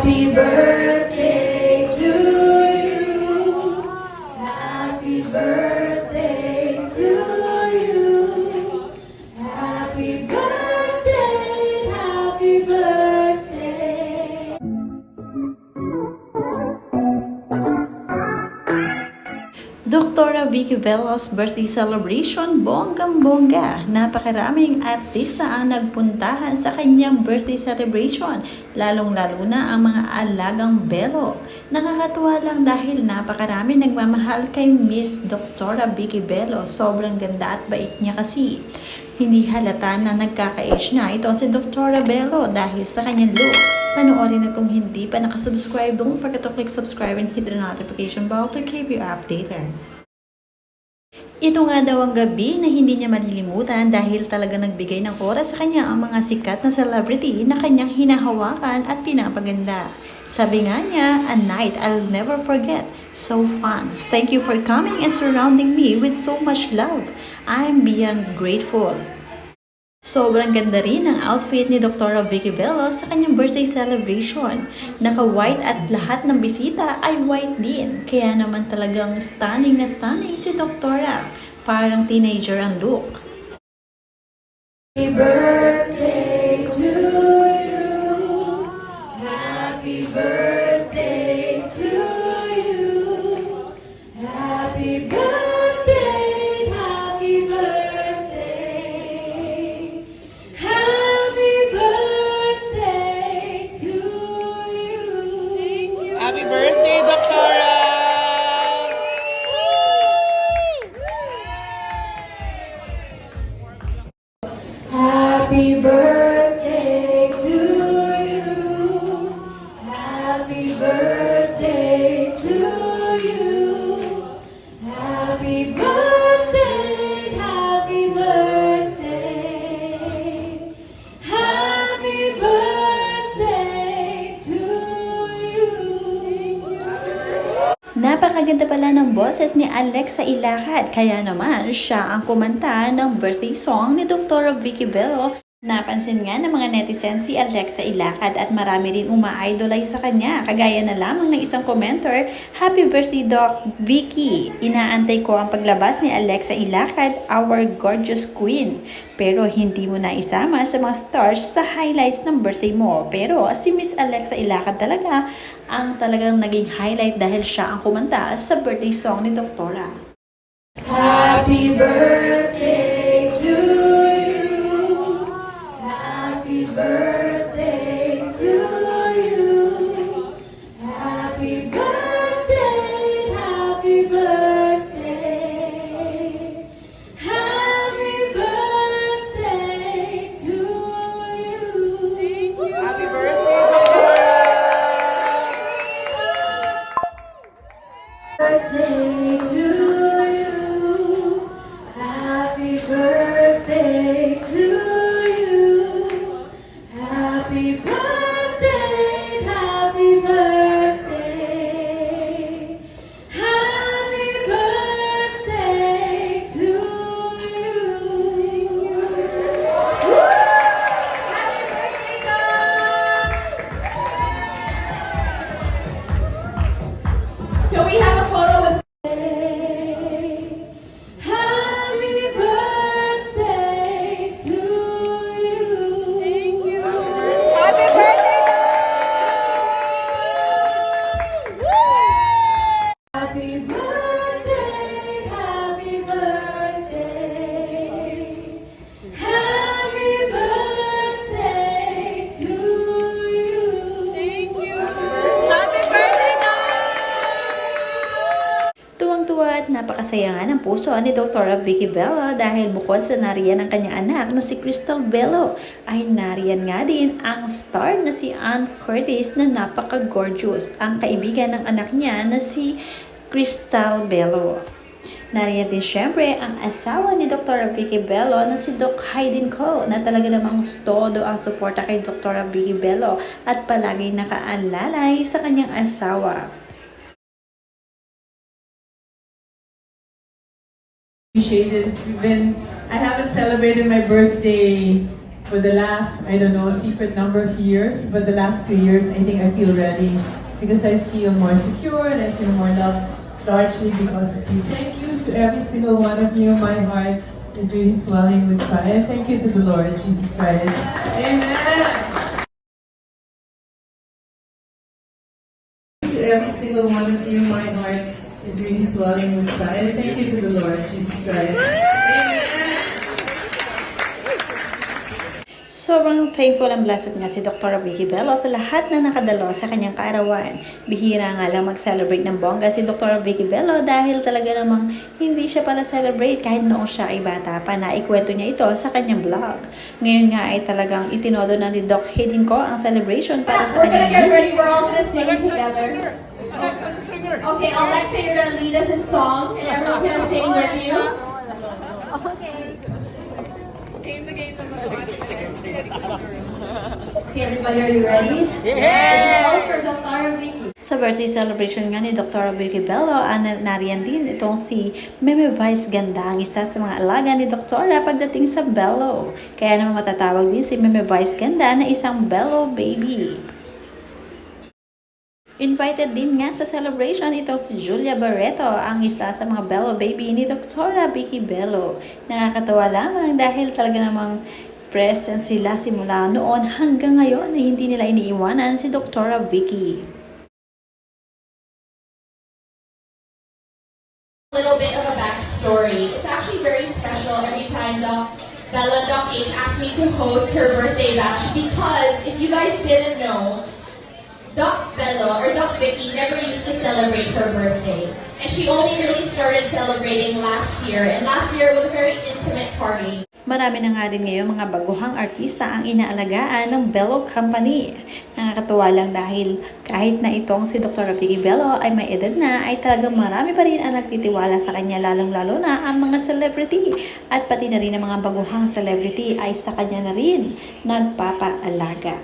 Happy birthday to you. Happy birthday to you. Happy birthday, happy birthday. Doktora Vicky Velo's birthday celebration, bonggang-bongga. Napakaraming artista ang nagpuntahan sa kanyang birthday celebration, lalong-lalo na ang mga alagang Belo. Nakakatuwa lang dahil napakarami nagmamahal kay Miss Doktora Vicky Velo. Sobrang ganda at bait niya kasi. Hindi halata na nagkaka-age na ito si Doktora Velo dahil sa kanyang look. Panoorin na kung hindi pa nakasubscribe, don't forget to click subscribe and hit the notification bell to keep you updated. Ito nga daw ang gabi na hindi niya malilimutan dahil talaga nagbigay ng oras sa kanya ang mga sikat na celebrity na kanyang hinahawakan at pinapaganda. Sabi nga niya, a night I'll never forget. So fun. Thank you for coming and surrounding me with so much love. I'm beyond grateful. Sobrang ganda rin ang outfit ni Dr. Vicky Velo sa kanyang birthday celebration. Naka-white at lahat ng bisita ay white din. Kaya naman talagang stunning na stunning si Doktora. Parang teenager ang look. Happy birthday to you. Happy birthday to you. Happy birthday, happy birthday. Happy birthday to you. Happy birthday, Doktora! Happy birthday to you. Happy birthday to you. Happy birthday, happy birthday. Happy birthday to you. Napakaganda pala ng boses ni Alexa Ilacad, kaya naman siya ang kumanta ng birthday song ni Dr. Vicky Velo. Napansin nga ng mga netizens si Alexa Ilacad at marami rin uma-idolize sa kanya. Kagaya na lamang ng isang commenter, Happy birthday Doc Vicky! Inaantay ko ang paglabas ni Alexa Ilacad, our gorgeous queen. Pero hindi mo na isama sa mga stars sa highlights ng birthday mo. Pero si Miss Alexa Ilacad talaga ang talagang naging highlight dahil siya ang kumanta sa birthday song ni Doktora. Happy birthday to you. Happy birthday to you. Happy birthday, happy birthday. Happy birthday to you. Happy birthday, Doktora! Birthday to you. Happy birthday to you. Happy birthday, happy birthday. Happy birthday to you. Woo! Happy birthday, Doc! Can we have a photo with Happy birthday to you. Thank you. Happy birthday, Happy birthday, happy birthday. Happy birthday to you. Thank you. Happy birthday, Dok! Tuwang-tuwa at napakasaya nga ng puso ni Dr. Vicky Velo dahil bukod sa nariyan ang kanyang anak na si Crystal Velo, ay nariyan nga din ang star na si Ann Curtis na napaka-gorgeous, ang kaibigan ng anak niya na si Crystal Velo. Nariyan din syempre ang asawa ni Dr. Vicky Velo na si Doc Hayden Ko na talaga namang todo ang suporta kay Dr. Vicky Velo at palaging nakaalalay sa kanyang asawa. Appreciate it. I haven't celebrated my birthday for the last, I don't know, secret number of years, but the last 2 years, I think I feel ready because I feel more secure and I feel more loved, largely because of you. Thank you to every single one of you. My heart is really swelling with pride. Thank you to the Lord Jesus Christ. Amen. To every single one of you, my heart is really swelling with pride. Thank you to the Lord Jesus Christ. Amen. Sobrang thankful and blessed nga si Dr. Vicky Bello sa lahat na nakadalo sa kanyang kaarawan. Bihira nga lang mag-celebrate ng bongga si Dr. Vicky Bello dahil talaga namang hindi siya pala celebrate kahit noong siya ay bata pa. Naikwento niya ito sa kanyang vlog. Ngayon nga ay talagang itinodo na ni Doc Hayden ko ang celebration para sa We're gonna kanyang get music. ready. We're all gonna sing together. Okay, Alexa, you're gonna lead us in song, and everyone's gonna sing with you. Okay, everybody, are you ready? This is all for Dr. Vicky. Sa birthday celebration nga ni Dr. Vicky Bello, nariyan din itong si Meme Vice Ganda, ang isa sa mga alaga ni Doktora pagdating sa Bello. Kaya naman matatawag din si Meme Vice Ganda na isang Bello baby. Invited din nga sa celebration itong si Julia Barreto, ang isa sa mga Bello baby ni Doktora Vicky Bello. Nakakatawa lamang dahil talaga namang present sila simula noon hanggang ngayon na hindi nila iniiwanan si Doktora Vicky. Little bit of a backstory. It's actually very special every time Doc Bella and Doc H asked me to host her birthday bash because if you guys didn't know, Doc Bella or Doc Vicky never used to celebrate her birthday. And she only really started celebrating last year. And last year it was a very intimate party. Marami na nga rin ngayon mga baguhang artista ang inaalagaan ng Bello Company. Nakakatuwa lang dahil kahit na itong si Dr. Vicky Bello ay may edad na, ay talagang marami pa rin ang nagtitiwala sa kanya, lalong-lalo na ang mga celebrity. At pati na rin ang mga baguhang celebrity ay sa kanya na rin nagpapaalaga.